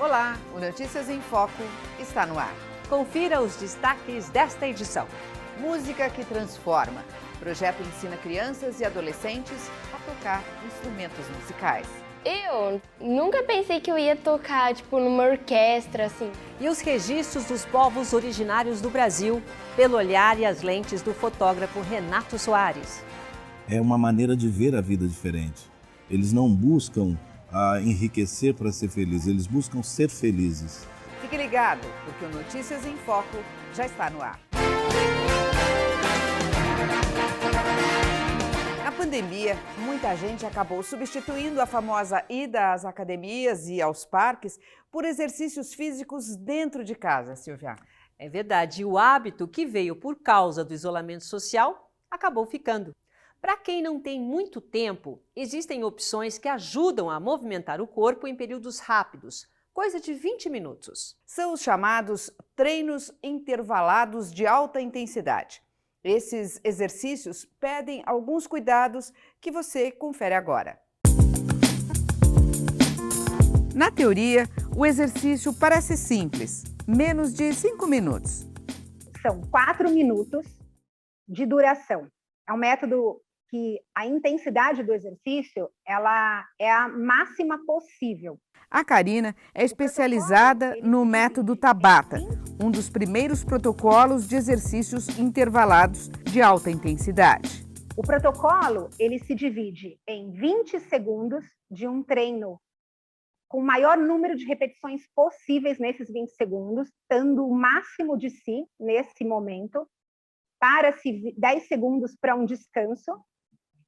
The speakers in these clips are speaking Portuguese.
Olá, o Notícias em Foco está no ar. Confira os destaques desta edição. Música que transforma. O projeto ensina crianças e adolescentes a tocar instrumentos musicais. Eu nunca pensei que eu ia tocar, numa orquestra, assim. E os registros dos povos originários do Brasil, pelo olhar e as lentes do fotógrafo Renato Soares. É uma maneira de ver a vida diferente. Eles não buscam enriquecer para ser felizes, eles buscam ser felizes. Fique ligado, porque o Notícias em Foco já está no ar. Na pandemia, muita gente acabou substituindo a famosa ida às academias e aos parques por exercícios físicos dentro de casa, Silvia. É verdade, o hábito que veio por causa do isolamento social acabou ficando. Para quem não tem muito tempo, existem opções que ajudam a movimentar o corpo em períodos rápidos, coisa de 20 minutos. São os chamados treinos intervalados de alta intensidade. Esses exercícios pedem alguns cuidados que você confere agora. Na teoria, o exercício parece simples, menos de 5 minutos. São 4 minutos de duração. É um método que a intensidade do exercício ela é a máxima possível. A Karina é especializada no método Tabata, um dos primeiros protocolos de exercícios intervalados de alta intensidade. O protocolo ele se divide em 20 segundos de um treino com o maior número de repetições possíveis nesses 20 segundos, dando o máximo de si nesse momento, para-se 10 segundos para um descanso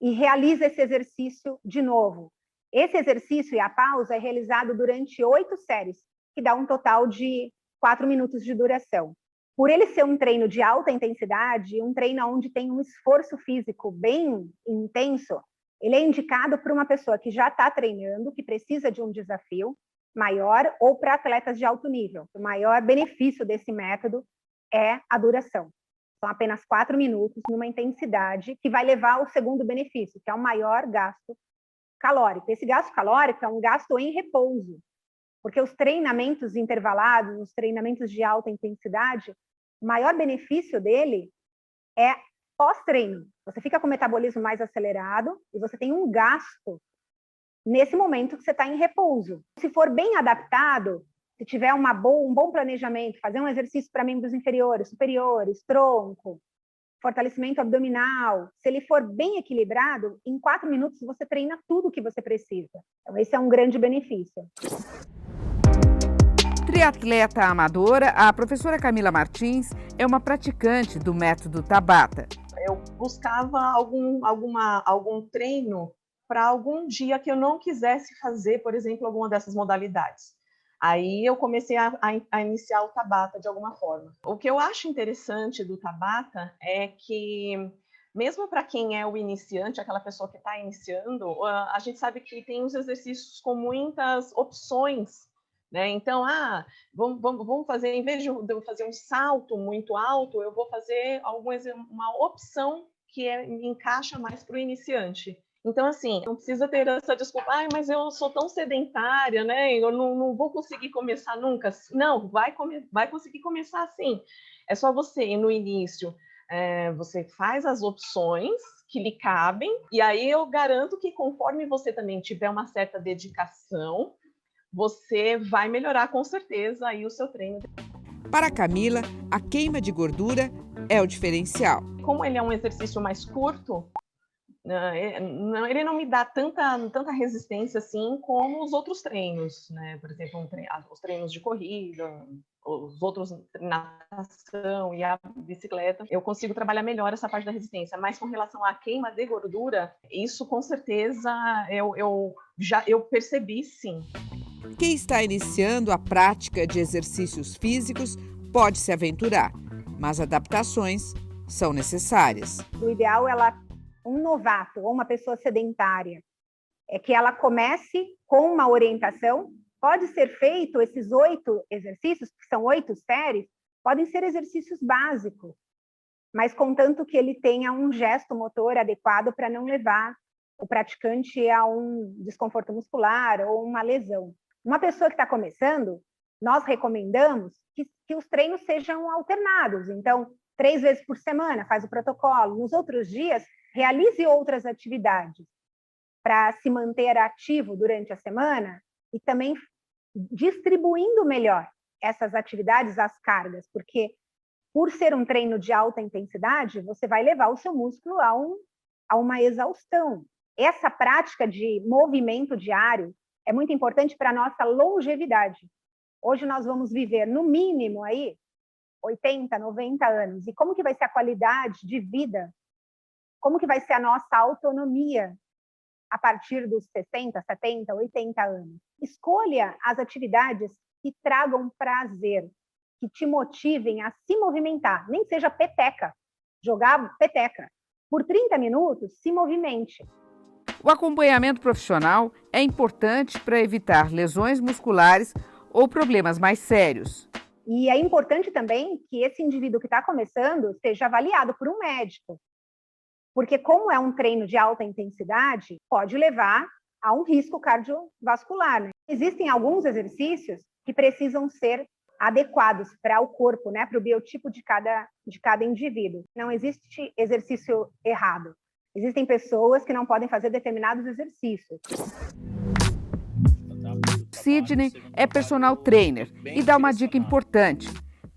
e realiza esse exercício de novo. Esse exercício e a pausa é realizado durante 8 séries, que dá um total de 4 minutos de duração. Por ele ser um treino de alta intensidade, um treino onde tem um esforço físico bem intenso, ele é indicado para uma pessoa que já está treinando, que precisa de um desafio maior, ou para atletas de alto nível. O maior benefício desse método é a duração. São apenas 4 minutos, numa intensidade que vai levar ao segundo benefício, que é o maior gasto calórico. Esse gasto calórico é um gasto em repouso, porque os treinamentos intervalados, os treinamentos de alta intensidade, o maior benefício dele é pós-treino. Você fica com o metabolismo mais acelerado e você tem um gasto nesse momento que você está em repouso. Se for bem adaptado, se tiver um bom planejamento, fazer um exercício para membros inferiores, superiores, tronco, fortalecimento abdominal, se ele for bem equilibrado, em 4 minutos você treina tudo o que você precisa. Então, esse é um grande benefício. Triatleta amadora, a professora Camila Martins é uma praticante do método Tabata. Eu buscava algum treino para algum dia que eu não quisesse fazer, por exemplo, alguma dessas modalidades. Aí eu comecei a iniciar o Tabata de alguma forma. O que eu acho interessante do Tabata é que, mesmo para quem é o iniciante, aquela pessoa que está iniciando, a gente sabe que tem uns exercícios com muitas opções, né? Então, vamos fazer, em vez de eu fazer um salto muito alto, eu vou fazer uma opção que encaixa mais para o iniciante. Então, assim, não precisa ter essa desculpa, mas eu sou tão sedentária, né? Eu não vou conseguir começar nunca. Não, vai conseguir começar sim. É só você, no início, você faz as opções que lhe cabem, e aí eu garanto que conforme você também tiver uma certa dedicação, você vai melhorar com certeza aí o seu treino. Para a Camila, a queima de gordura é o diferencial. Como ele é um exercício mais curto, ele não me dá tanta resistência assim como os outros treinos, né? Por exemplo, os treinos de corrida, os outros natação e a bicicleta. Eu consigo trabalhar melhor essa parte da resistência, mas com relação à queima de gordura, isso com certeza eu percebi sim. Quem está iniciando a prática de exercícios físicos pode se aventurar, mas adaptações são necessárias. O ideal é um novato ou uma pessoa sedentária, é que ela comece com uma orientação. Pode ser feito esses 8 exercícios, que são 8 séries, podem ser exercícios básicos, mas contanto que ele tenha um gesto motor adequado para não levar o praticante a um desconforto muscular ou uma lesão. Uma pessoa que está começando, nós recomendamos que os treinos sejam alternados. Então, 3 vezes por semana, faz o protocolo. Nos outros dias, realize outras atividades para se manter ativo durante a semana e também distribuindo melhor essas atividades, as cargas, porque por ser um treino de alta intensidade, você vai levar o seu músculo a uma exaustão. Essa prática de movimento diário é muito importante para a nossa longevidade. Hoje nós vamos viver, no mínimo, aí, 80, 90 anos. E como que vai ser a qualidade de vida? Como que vai ser a nossa autonomia a partir dos 60, 70, 80 anos? Escolha as atividades que tragam prazer, que te motivem a se movimentar. Nem que seja peteca, jogar peteca. Por 30 minutos, se movimente. O acompanhamento profissional é importante para evitar lesões musculares ou problemas mais sérios. E é importante também que esse indivíduo que está começando seja avaliado por um médico. Porque como é um treino de alta intensidade, pode levar a um risco cardiovascular, né? Existem alguns exercícios que precisam ser adequados para o corpo, né? Para o biotipo de cada indivíduo. Não existe exercício errado. Existem pessoas que não podem fazer determinados exercícios. Sidney é personal trainer e dá uma dica importante.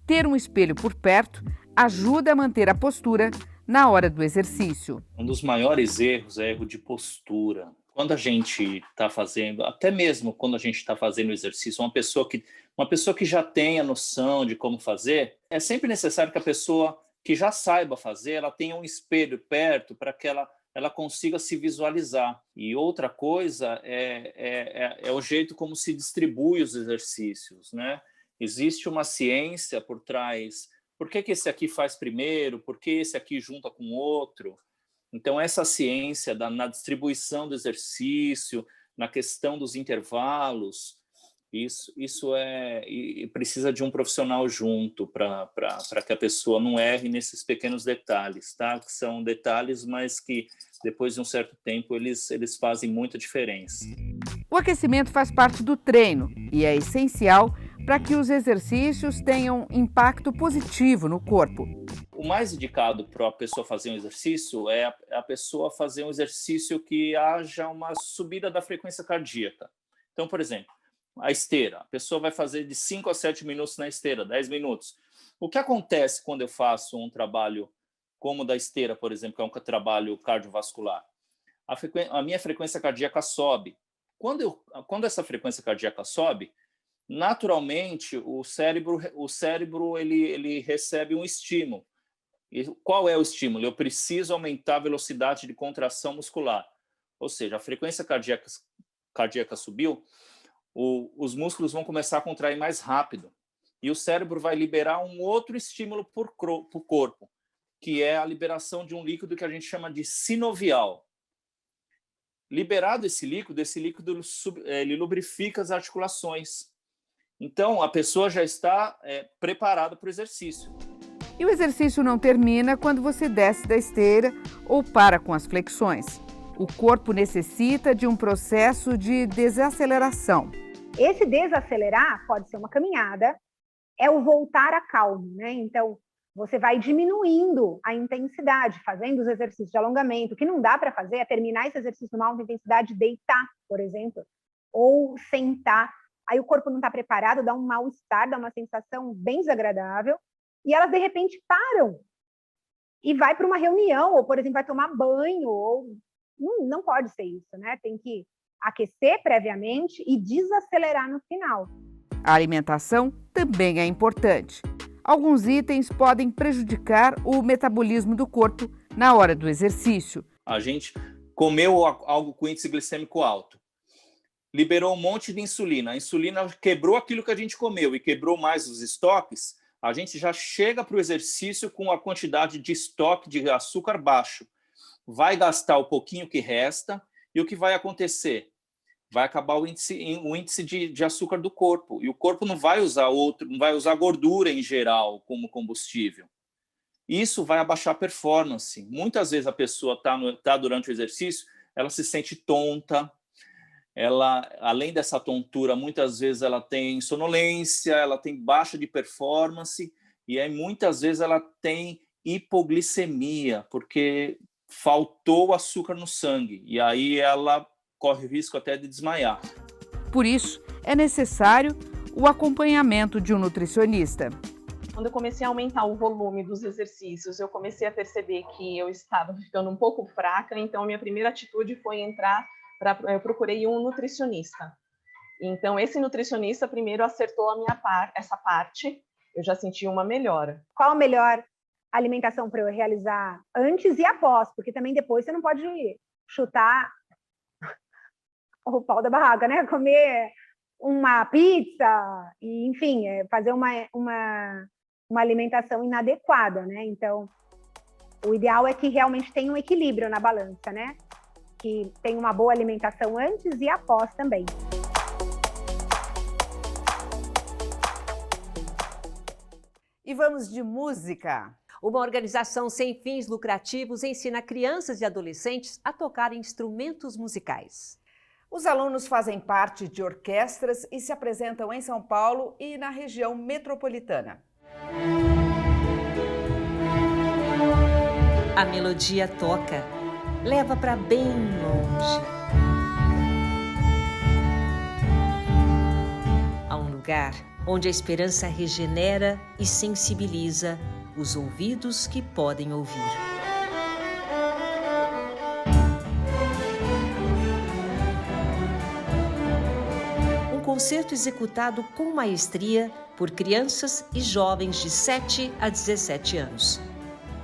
Ter um espelho por perto ajuda a manter a postura na hora do exercício. Um dos maiores erros é erro de postura. Quando a gente está fazendo, até mesmo quando a gente está fazendo exercício, uma pessoa que já tem a noção de como fazer, é sempre necessário que a pessoa que já saiba fazer, ela tenha um espelho perto para que ela consiga se visualizar. E outra coisa é o jeito como se distribui os exercícios, né? Existe uma ciência por trás. Por que esse aqui faz primeiro? Por que esse aqui junta com o outro? Então, essa ciência na distribuição do exercício, na questão dos intervalos, isso precisa de um profissional junto para que a pessoa não erre nesses pequenos detalhes, tá? Que são detalhes, mas que depois de um certo tempo eles fazem muita diferença. O aquecimento faz parte do treino e é essencial para que os exercícios tenham impacto positivo no corpo. O mais indicado para a pessoa fazer um exercício é a pessoa fazer um exercício que haja uma subida da frequência cardíaca. Então, por exemplo, a esteira. A pessoa vai fazer de 5 a 7 minutos na esteira, 10 minutos. O que acontece quando eu faço um trabalho como o da esteira, por exemplo, que é um trabalho cardiovascular? A minha frequência cardíaca sobe. Quando essa frequência cardíaca sobe, naturalmente o cérebro ele recebe um estímulo. E qual é o estímulo? Eu preciso aumentar a velocidade de contração muscular. Ou seja, a frequência cardíaca subiu, os músculos vão começar a contrair mais rápido. E o cérebro vai liberar um outro estímulo para o corpo, que é a liberação de um líquido que a gente chama de sinovial. Liberado esse líquido ele lubrifica as articulações. Então, a pessoa já está preparada para o exercício. E o exercício não termina quando você desce da esteira ou para com as flexões. O corpo necessita de um processo de desaceleração. Esse desacelerar pode ser uma caminhada, é o voltar à calma, né? Então, você vai diminuindo a intensidade, fazendo os exercícios de alongamento. O que não dá para fazer é terminar esse exercício numa alta intensidade, deitar, por exemplo, ou sentar. Aí o corpo não está preparado, dá um mal-estar, dá uma sensação bem desagradável, e elas, de repente, param e vai para uma reunião, ou, por exemplo, vai tomar banho, ou... Não pode ser isso, né? Tem que aquecer previamente e desacelerar no final. A alimentação também é importante. Alguns itens podem prejudicar o metabolismo do corpo na hora do exercício. A gente comeu algo com índice glicêmico alto, liberou um monte de insulina. A insulina quebrou aquilo que a gente comeu e quebrou mais os estoques. A gente já chega para o exercício com a quantidade de estoque de açúcar baixo. Vai gastar o pouquinho que resta e o que vai acontecer? Vai acabar o índice de açúcar do corpo. E o corpo não vai usar gordura em geral como combustível. Isso vai abaixar a performance. Muitas vezes a pessoa está durante o exercício, ela se sente tonta, ela, além dessa tontura, muitas vezes ela tem sonolência, ela tem baixa de performance, e aí muitas vezes ela tem hipoglicemia, porque faltou açúcar no sangue, e aí ela corre o risco até de desmaiar. Por isso, é necessário o acompanhamento de um nutricionista. Quando eu comecei a aumentar o volume dos exercícios, eu comecei a perceber que eu estava ficando um pouco fraca, então a minha primeira atitude foi eu procurei um nutricionista. Então, esse nutricionista primeiro acertou essa parte, eu já senti uma melhora. Qual a melhor alimentação para eu realizar antes e após? Porque também depois você não pode chutar o pau da barraca, né? Comer uma pizza, e, enfim, fazer uma alimentação inadequada, né? Então, o ideal é que realmente tenha um equilíbrio na balança, né? Que tenha uma boa alimentação antes e após também. E vamos de música. Uma organização sem fins lucrativos ensina crianças e adolescentes a tocar instrumentos musicais. Os alunos fazem parte de orquestras e se apresentam em São Paulo e na região metropolitana. A melodia toca, leva para bem longe. A um lugar onde a esperança regenera e sensibiliza os ouvidos que podem ouvir. Um concerto executado com maestria por crianças e jovens de 7 a 17 anos.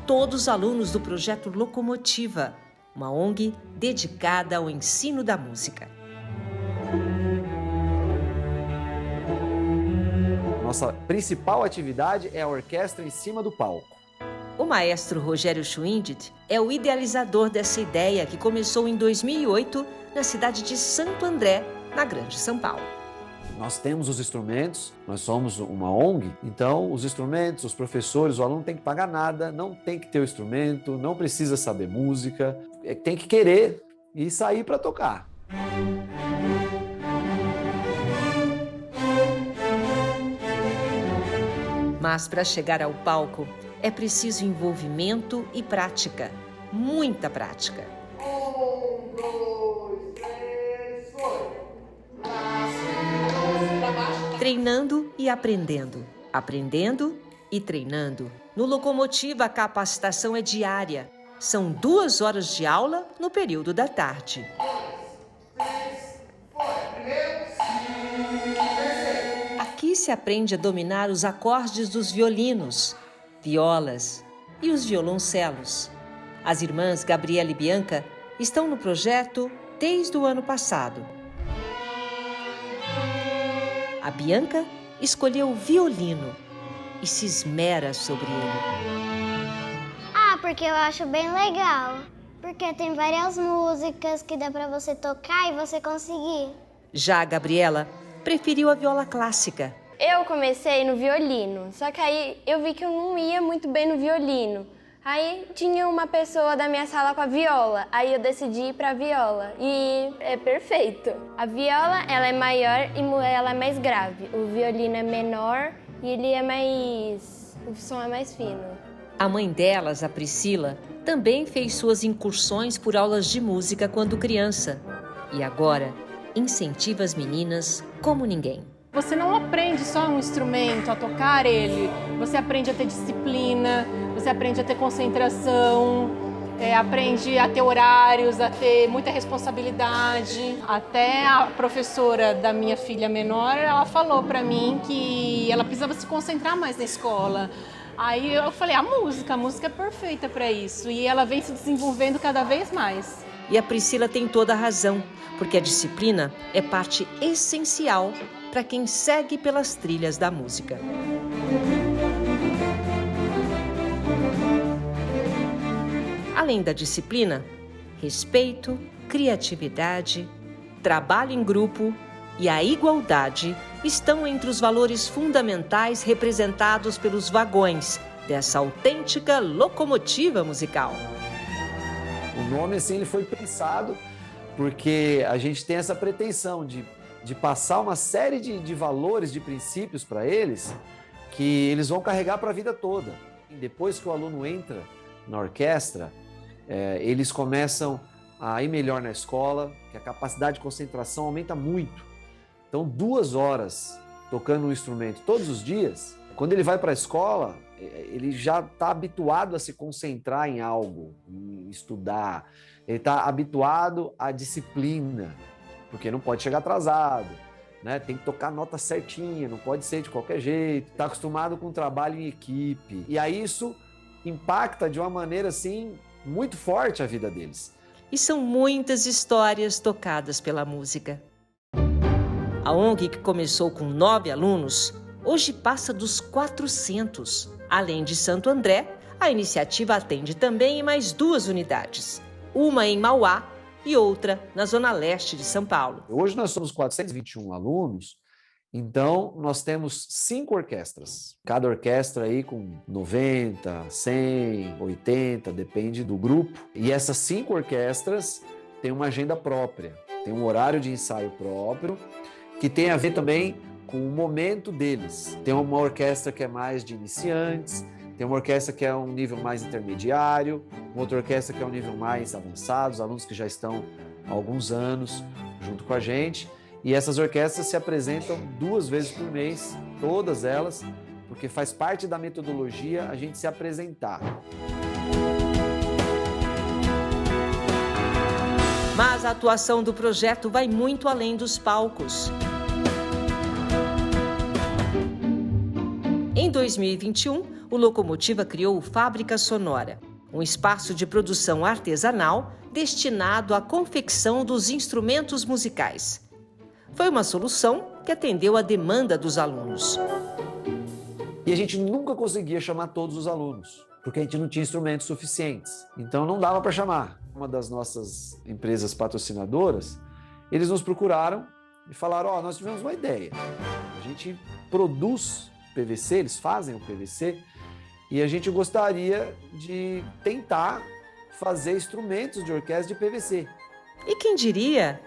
Todos alunos do projeto Locomotiva, uma ONG dedicada ao ensino da música. Nossa principal atividade é a orquestra em cima do palco. O maestro Rogério Schwindt é o idealizador dessa ideia que começou em 2008 na cidade de Santo André, na Grande São Paulo. Nós temos os instrumentos, nós somos uma ONG, então os instrumentos, os professores, o aluno tem que pagar nada, não tem que ter o instrumento, não precisa saber música, tem que querer e sair para tocar. Mas para chegar ao palco é preciso envolvimento e prática, muita prática. 1, 2, 3, foi! Treinando e aprendendo, aprendendo e treinando. No Locomotiva, a capacitação é diária. São 2 horas de aula no período da tarde. 2, 3, foi! Primeiro, terceiro. Aqui se aprende a dominar os acordes dos violinos, violas e os violoncelos. As irmãs Gabriela e Bianca estão no projeto desde o ano passado. A Bianca escolheu o violino e se esmera sobre ele. Ah, porque eu acho bem legal. Porque tem várias músicas que dá pra você tocar e você conseguir. Já a Gabriela preferiu a viola clássica. Eu comecei no violino, só que aí eu vi que eu não ia muito bem no violino. Aí tinha uma pessoa da minha sala com a viola, aí eu decidi ir pra viola e é perfeito. A viola, ela é maior e ela é mais grave. O violino é menor e ele é mais... o som é mais fino. A mãe delas, a Priscila, também fez suas incursões por aulas de música quando criança. E agora incentiva as meninas como ninguém. Você não aprende só um instrumento, a tocar ele. Você aprende a ter disciplina, você aprende a ter concentração, aprende a ter horários, a ter muita responsabilidade. Até a professora da minha filha menor, ela falou para mim que ela precisava se concentrar mais na escola. Aí eu falei, a música é perfeita para isso. E ela vem se desenvolvendo cada vez mais. E a Priscila tem toda a razão, porque a disciplina é parte essencial para quem segue pelas trilhas da música. Além da disciplina, respeito, criatividade, trabalho em grupo e a igualdade estão entre os valores fundamentais representados pelos vagões dessa autêntica locomotiva musical. O nome, assim, ele foi pensado porque a gente tem essa pretensão de passar uma série de valores, de princípios para eles, que eles vão carregar para a vida toda. E depois que o aluno entra na orquestra, eles começam a ir melhor na escola, que a capacidade de concentração aumenta muito. Então, 2 horas tocando um instrumento todos os dias, quando ele vai para a escola, ele já está habituado a se concentrar em algo, em estudar. Ele está habituado à disciplina, porque não pode chegar atrasado, né? Tem que tocar a nota certinha, não pode ser de qualquer jeito. Está acostumado com o trabalho em equipe. E aí isso impacta de uma maneira assim muito forte a vida deles. E são muitas histórias tocadas pela música. A ONG, que começou com 9 alunos, hoje passa dos 400. Além de Santo André, a iniciativa atende também em mais 2 unidades. Uma em Mauá e outra na zona leste de São Paulo. Hoje nós somos 421 alunos, então nós temos 5 orquestras. Cada orquestra aí com 90, 100, 80, depende do grupo. E essas 5 orquestras têm uma agenda própria, tem um horário de ensaio próprio, que tem a ver também com o momento deles. Tem uma orquestra que é mais de iniciantes, tem uma orquestra que é um nível mais intermediário, uma outra orquestra que é um nível mais avançado, os alunos que já estão há alguns anos junto com a gente. E essas orquestras se apresentam 2 vezes por mês, todas elas, porque faz parte da metodologia a gente se apresentar. Mas a atuação do projeto vai muito além dos palcos. Em 2021, o Locomotiva criou o Fábrica Sonora, um espaço de produção artesanal destinado à confecção dos instrumentos musicais. Foi uma solução que atendeu à demanda dos alunos. E a gente nunca conseguia chamar todos os alunos, porque a gente não tinha instrumentos suficientes. Então não dava para chamar. Uma das nossas empresas patrocinadoras, eles nos procuraram e falaram, nós tivemos uma ideia. A gente produz PVC, eles fazem o PVC, e a gente gostaria de tentar fazer instrumentos de orquestra de PVC. E quem diria?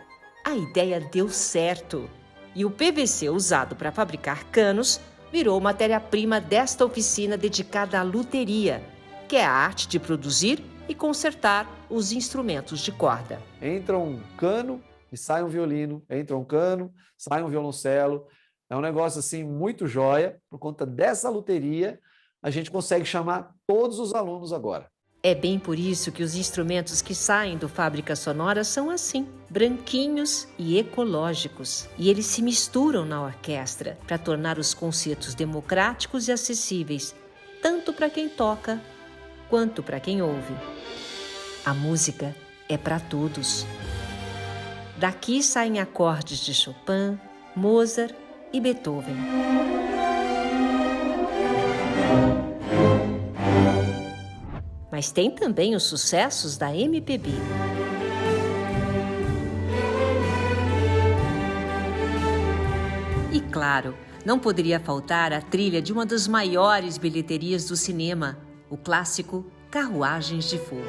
A ideia deu certo. E o PVC usado para fabricar canos virou matéria-prima desta oficina dedicada à luteria, que é a arte de produzir e consertar os instrumentos de corda. Entra um cano e sai um violino, entra um cano, sai um violoncelo. É um negócio assim muito joia. Por conta dessa luteria, a gente consegue chamar todos os alunos agora. É bem por isso que os instrumentos que saem do Fábrica Sonora são assim, branquinhos e ecológicos. E eles se misturam na orquestra para tornar os concertos democráticos e acessíveis, tanto para quem toca quanto para quem ouve. A música é para todos. Daqui saem acordes de Chopin, Mozart e Beethoven. Mas tem também os sucessos da MPB. E claro, não poderia faltar a trilha de uma das maiores bilheterias do cinema, o clássico Carruagens de Fogo.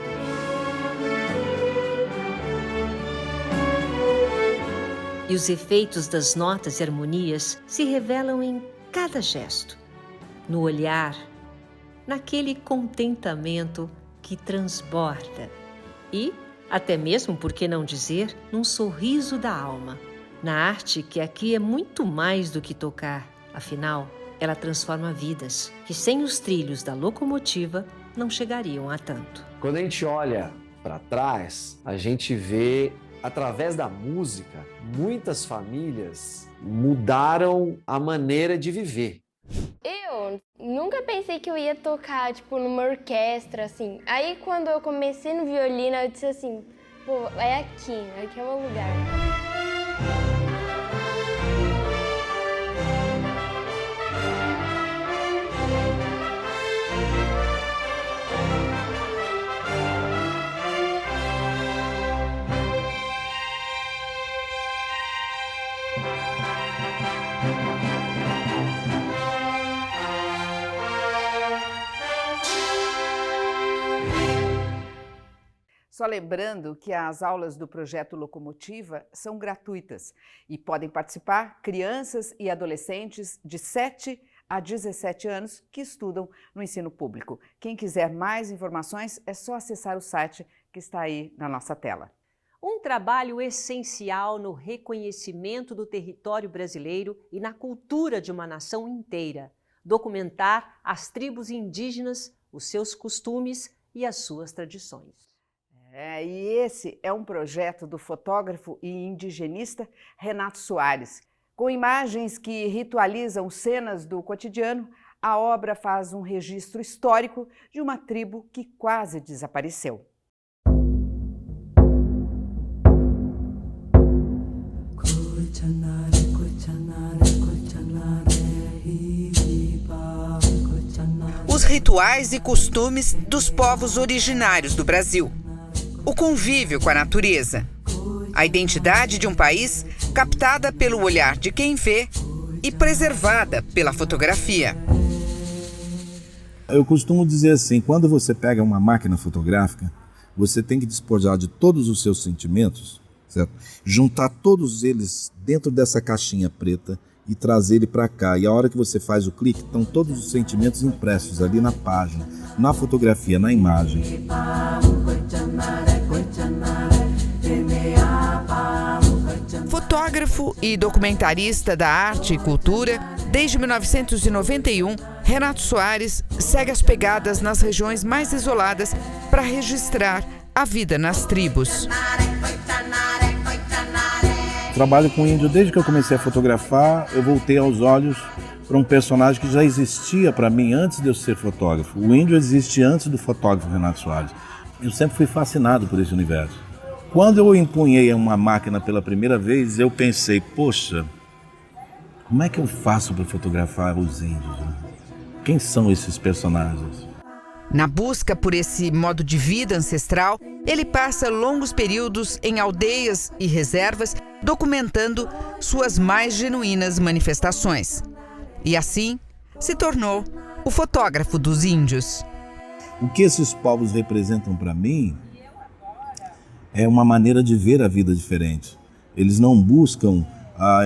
E os efeitos das notas e harmonias se revelam em cada gesto, no olhar, naquele contentamento que transborda e, até mesmo, por que não dizer, num sorriso da alma. Na arte que aqui é muito mais do que tocar, afinal, ela transforma vidas que sem os trilhos da locomotiva não chegariam a tanto. Quando a gente olha para trás, a gente vê, através da música, muitas famílias mudaram a maneira de viver. Eu nunca pensei que eu ia tocar, numa orquestra, assim. Aí, quando eu comecei no violino, eu disse assim, pô, aqui é o meu lugar. Só Só lembrando que as aulas do Projeto Locomotiva são gratuitas e podem participar crianças e adolescentes de 7 a 17 anos que estudam no ensino público. Quem quiser mais informações é só acessar o site que está aí na nossa tela. Um trabalho essencial no reconhecimento do território brasileiro e na cultura de uma nação inteira. Documentar as tribos indígenas, os seus costumes e as suas tradições. E esse é um projeto do fotógrafo e indigenista Renato Soares. Com imagens que ritualizam cenas do cotidiano, a obra faz um registro histórico de uma tribo que quase desapareceu. Os rituais e costumes dos povos originários do Brasil. O convívio com a natureza. A identidade de um país captada pelo olhar de quem vê e preservada pela fotografia. Eu costumo dizer assim, quando você pega uma máquina fotográfica, você tem que despojar de todos os seus sentimentos, certo? Juntar todos eles dentro dessa caixinha preta e trazer ele para cá. E a hora que você faz o clique, estão todos os sentimentos impressos ali na página, na fotografia, na imagem. Fotógrafo e documentarista da arte e cultura, desde 1991, Renato Soares segue as pegadas nas regiões mais isoladas para registrar a vida nas tribos. Trabalho com índio desde que eu comecei a fotografar. Eu voltei aos olhos para um personagem que já existia para mim antes de eu ser fotógrafo. O índio existe antes do fotógrafo Renato Soares. Eu sempre fui fascinado por esse universo. Quando eu empunhei uma máquina pela primeira vez, eu pensei, poxa, como é que eu faço para fotografar os índios? Né? Quem são esses personagens? Na busca por esse modo de vida ancestral, ele passa longos períodos em aldeias e reservas, documentando suas mais genuínas manifestações. E assim, se tornou o fotógrafo dos índios. O que esses povos representam para mim é uma maneira de ver a vida diferente. Eles não buscam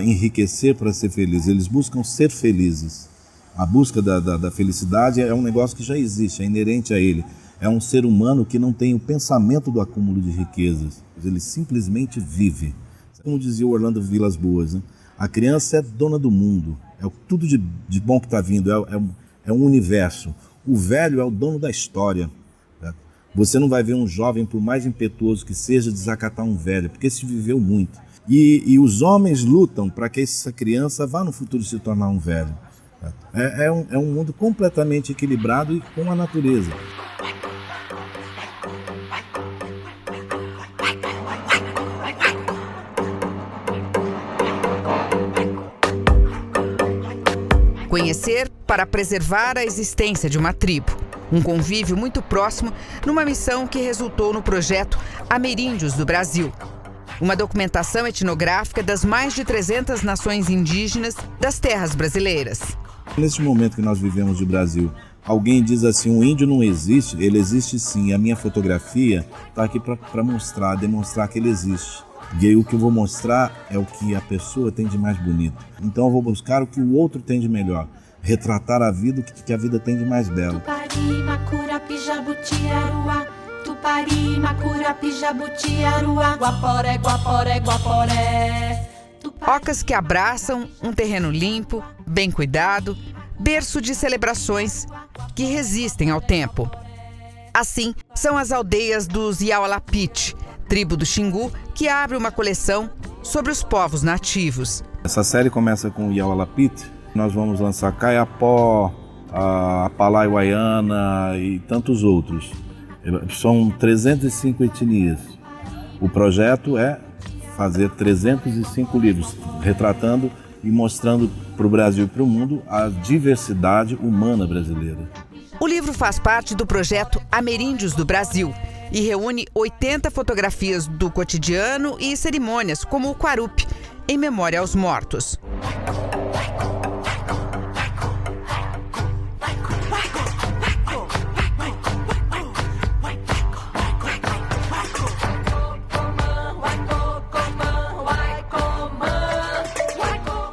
enriquecer para ser felizes, eles buscam ser felizes. A busca da felicidade é um negócio que já existe, é inerente a ele. É um ser humano que não tem o pensamento do acúmulo de riquezas, ele simplesmente vive. Como dizia o Orlando Vilas Boas, né? A criança é dona do mundo, é tudo de bom que está vindo, é um universo. O velho é o dono da história. Né? Você não vai ver um jovem, por mais impetuoso que seja, desacatar um velho, porque se viveu muito. E os homens lutam para que essa criança vá no futuro se tornar um velho. É um mundo completamente equilibrado e com a natureza. Conhecer para preservar a existência de uma tribo. Um convívio muito próximo numa missão que resultou no projeto Ameríndios do Brasil. Uma documentação etnográfica das mais de 300 nações indígenas das terras brasileiras. Nesse momento que nós vivemos de Brasil, alguém diz assim, o índio não existe, ele existe sim. A minha fotografia está aqui para mostrar, demonstrar que ele existe. E aí o que eu vou mostrar é o que a pessoa tem de mais bonito. Então eu vou buscar o que o outro tem de melhor. Retratar a vida, o que a vida tem de mais belo. Tupari, Macurapi, Jabutiaruá. Tupari, Macurapi, Jabutiaruá. Guaporé, Guaporé, Guaporé. Ocas que abraçam um terreno limpo, bem cuidado, berço de celebrações que resistem ao tempo. Assim, são as aldeias dos Yaualapit, tribo do Xingu, que abre uma coleção sobre os povos nativos. Essa série começa com o Yaualapit. Nós vamos lançar Caiapó, a Palai-Uaiana e tantos outros. São 305 etnias. O projeto é fazer 305 livros, retratando e mostrando para o Brasil e para o mundo a diversidade humana brasileira. O livro faz parte do projeto Ameríndios do Brasil e reúne 80 fotografias do cotidiano e cerimônias, como o Quarupi, em memória aos mortos.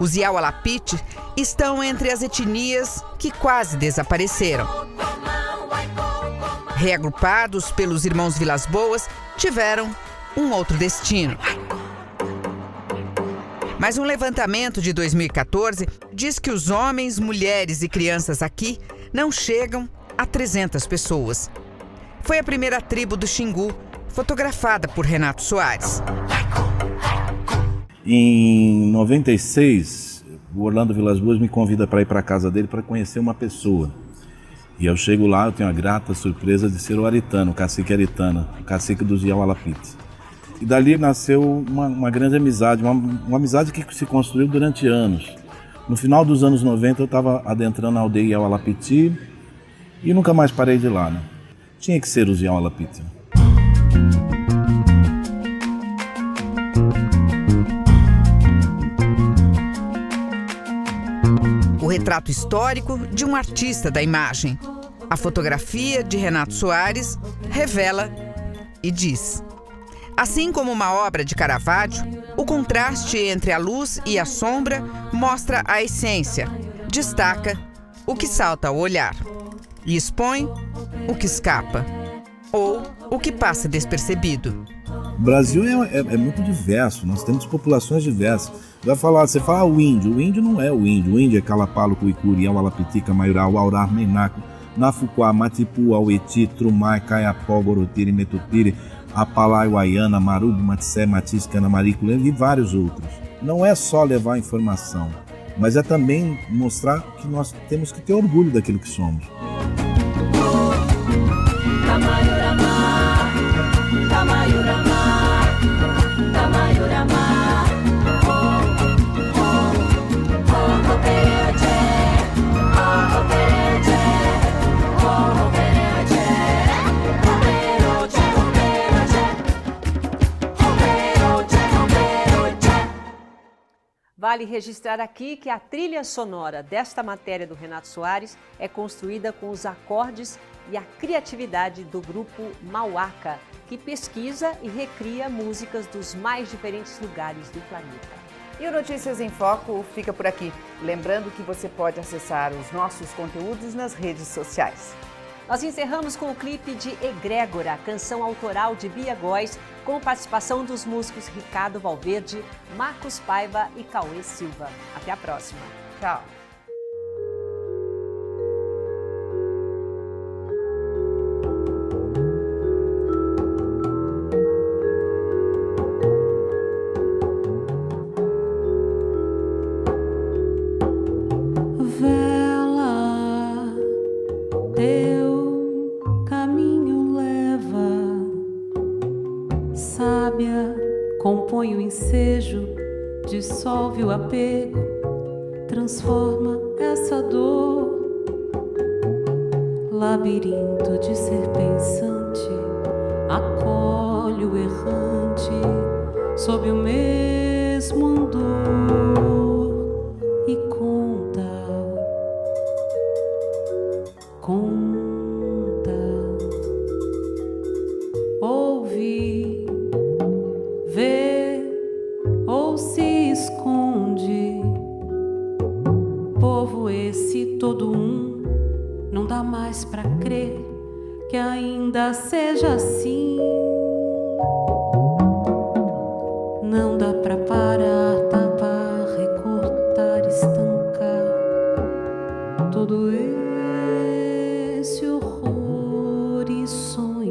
Os Yawalapiti estão entre as etnias que quase desapareceram. Reagrupados pelos irmãos Vilas Boas, tiveram um outro destino. Mas um levantamento de 2014 diz que os homens, mulheres e crianças aqui não chegam a 300 pessoas. Foi a primeira tribo do Xingu, fotografada por Renato Soares. Em 96, o Orlando Vilas Boas me convida para ir para a casa dele para conhecer uma pessoa. E eu chego lá, eu tenho a grata surpresa de ser o Aritana, o cacique Aritana, o cacique dos Yawalapiti. E dali nasceu uma grande amizade, uma amizade que se construiu durante anos. No final dos anos 90 eu estava adentrando a aldeia Yawalapiti e nunca mais parei de ir lá, né? Tinha que ser os Yawalapiti. O retrato histórico de um artista da imagem. A fotografia de Renato Soares revela e diz. Assim como uma obra de Caravaggio, o contraste entre a luz e a sombra mostra a essência, destaca o que salta ao olhar e expõe o que escapa ou o que passa despercebido. O Brasil é muito diverso, nós temos populações diversas. Você fala o índio não é o índio é Calapalo, Cuicuri, Yawalapiti, Camaiurá, Uaurá, Menaco, Nafuquá, Matipu, Aueti, Trumai, Caiapó, Gorotiri, Metutiri, Apalai, Uaiana, Marubo, Matissé, Matis, Canamarico e vários outros. Não é só levar informação, mas é também mostrar que nós temos que ter orgulho daquilo que somos. Vale registrar aqui que a trilha sonora desta matéria do Renato Soares é construída com os acordes e a criatividade do grupo Mauaca, que pesquisa e recria músicas dos mais diferentes lugares do planeta. E o Notícias em Foco fica por aqui. Lembrando que você pode acessar os nossos conteúdos nas redes sociais. Nós encerramos com o clipe de Egrégora, canção autoral de Bia Góes, com participação dos músicos Ricardo Valverde, Marcos Paiva e Cauê Silva. Até a próxima. Tchau. Compõe o ensejo, dissolve o apego, transforma essa dor. Labirinto de ser pensante, acolhe o errante sob o mesmo andor e conta. Ouve, vê ou se esconde. Povo esse todo um, não dá mais pra crer que ainda seja assim. Não dá pra parar, tapar, recortar, estancar todo esse horror e sonha.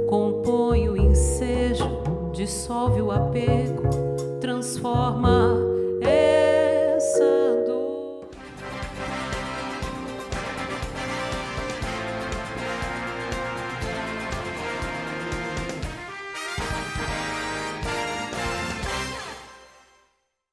Compõe o ensejo, dissolve o apego, transforma